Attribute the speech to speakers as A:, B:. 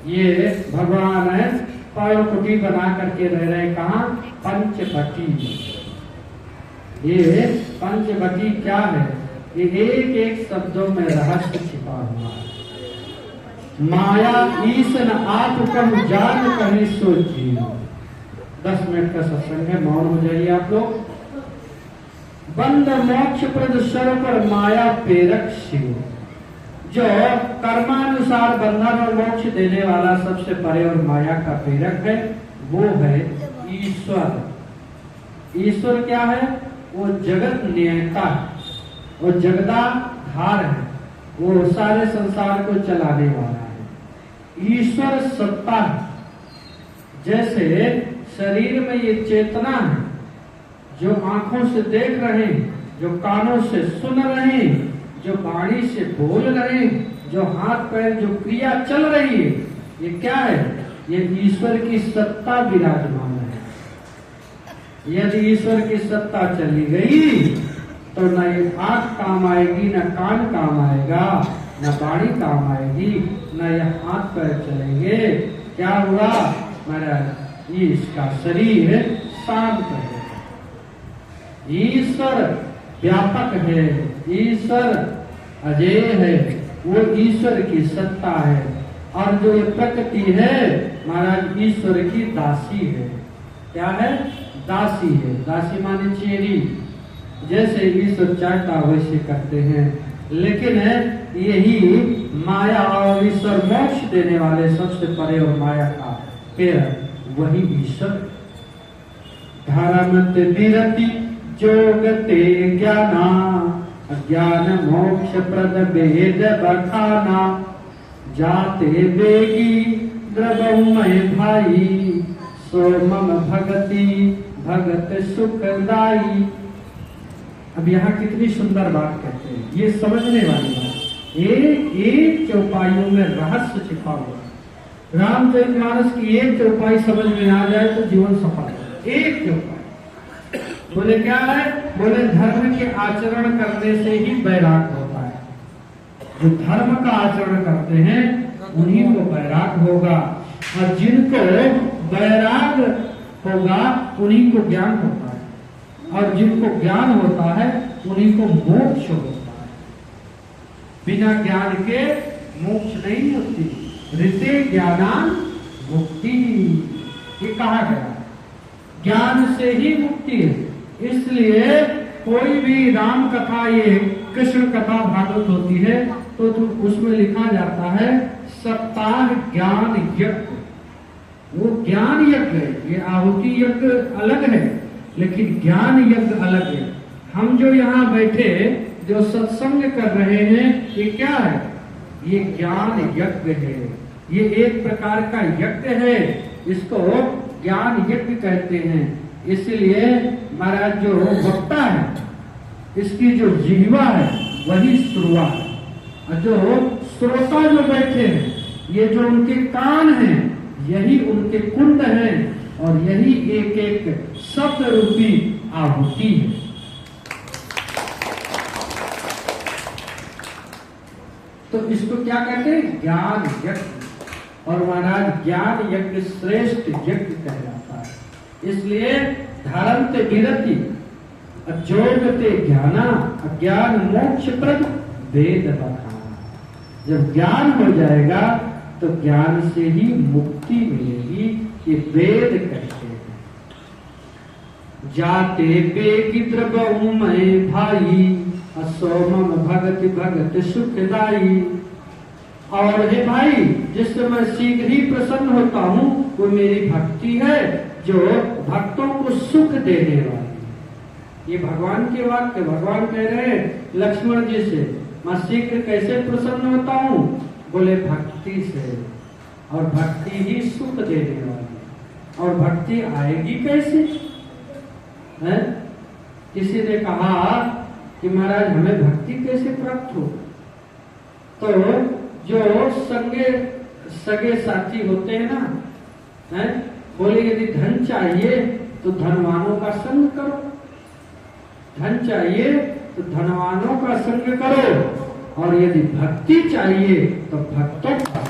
A: ये भगवान है पर्णकुटी बना करके रह रहे कहाँ? पंचवटी। ये पंचवटी क्या है? ये एक एक शब्दों में रहस्य छिपा हुआ है। माया ईसन आप कम जान कहीं सोची। 10 मिनट का सत्संग है, मौन हो जाइए आप लोग। बंद मोक्ष प्रद स्वर पर माया प्रेरक शिव। जो कर्मानुसार बंधन और मोक्ष देने वाला सबसे परे और माया का प्रेरक है वो है ईश्वर। ईश्वर क्या है? वो जगत नियंता है, वो जगदाधार है, वो सारे संसार को चलाने वाला है। ईश्वर सत्ता है। जैसे शरीर में ये चेतना है, जो आंखों से देख रहे हैं, जो कानों से सुन रहे हैं, जो वाणी से बोल रहे हैं, जो हाथ पैर जो क्रिया चल रही है, ये क्या है? ये ईश्वर की सत्ता विराजमान है। यदि ईश्वर की सत्ता चली गई तो न ये आंख काम आएगी, न कान काम आएगा, न वाणी काम आएगी, न ये हाथ पैर चलेंगे। क्या हुआ महाराज? ये इसका शरीर शांत है। ईश्वर व्यापक है, ईश्वर अजय है, वो ईश्वर की सत्ता है। और जो ये प्रकृति है महाराज ईश्वर की दासी है। क्या है? दासी है। दासी माने चेरी। जैसे ईश्वर चाहता वैसे करते हैं, लेकिन यही माया और ईश्वर मोक्ष देने वाले सबसे परे और माया का प्रेरक वही ईश्वर। धारामत विरति जोगते ज्ञाना अज्ञान मोक्ष प्रद भेद बखाना जाते बेगी द्रवमय भाई सो मम भगति भगत सुखदाई। अब यहाँ कितनी सुंदर बात कहते हैं, ये समझने वाली बात। एक एक चौपाइयों में रहस्य छिपा हुआ। रामचरितमानस की एक चौपाई समझ में आ जाए तो जीवन सफल है। एक चौपाई बोले क्या है? बोले धर्म के आचरण करने से ही वैराग होता है। जो धर्म का आचरण करते हैं उन्हीं को वैराग होगा, और जिनको वैराग होगा उन्हीं को ज्ञान होता है, और जिनको ज्ञान होता है उन्हीं को मोक्ष होता है। बिना ज्ञान के मोक्ष नहीं होती। ऋते ज्ञानान मुक्ति, ये कहा गया। ज्ञान से ही मुक्ति है। इसलिए कोई भी राम कथा, ये कृष्ण कथा भागवत होती है तो उसमें लिखा जाता है सप्ताह ज्ञान यज्ञ। वो ज्ञान यज्ञ है। ये आहुति यज्ञ अलग है, लेकिन ज्ञान यज्ञ अलग है। हम जो यहाँ बैठे जो सत्संग कर रहे हैं, ये क्या है? ये ज्ञान यज्ञ है। ये एक प्रकार का यज्ञ है, इसको ज्ञान यज्ञ कहते हैं। इसलिए महाराज जो वक्ता है, इसकी जो जिह्वा है वही श्रुवा है, और जो श्रोता जो बैठे हैं, ये जो उनके कान हैं, यही उनके कुंड हैं, और यही एक एक शब्द रूपी आहुति है। तो इसको क्या कहते हैं? ज्ञान यज्ञ। और महाराज ज्ञान यज्ञ श्रेष्ठ यज्ञ कह जाता है। इसलिए धारन्ते विरति अजोगते ज्ञाना अज्ञान मोक्ष प्रद वेद बखाना। जब ज्ञान हो जाएगा तो ज्ञान से ही मुक्ति मिलेगी, ये वेद कहते हैं। जाते बेगी द्रवमय भाई असोमम भगति भगत सुखदाई। और हे भाई, जिससे मैं शीघ्र ही प्रसन्न होता हूँ वो मेरी भक्ति है, जो भक्तों को सुख देने वाली। ये भगवान के वाक्य। भगवान कह रहे हैं लक्ष्मण जी से, मैं शीघ्र कैसे प्रसन्न होता हूँ? बोले भक्ति से, और भक्ति ही सुख देने वाली। और भक्ति आएगी कैसे है? किसी ने कहा कि महाराज हमें भक्ति कैसे प्राप्त हो? तो जो सगे साथी होते हैं ना, है? बोले यदि धन चाहिए तो धनवानों का संग करो, धन चाहिए तो धनवानों का संग करो, और यदि भक्ति चाहिए तो भक्तों का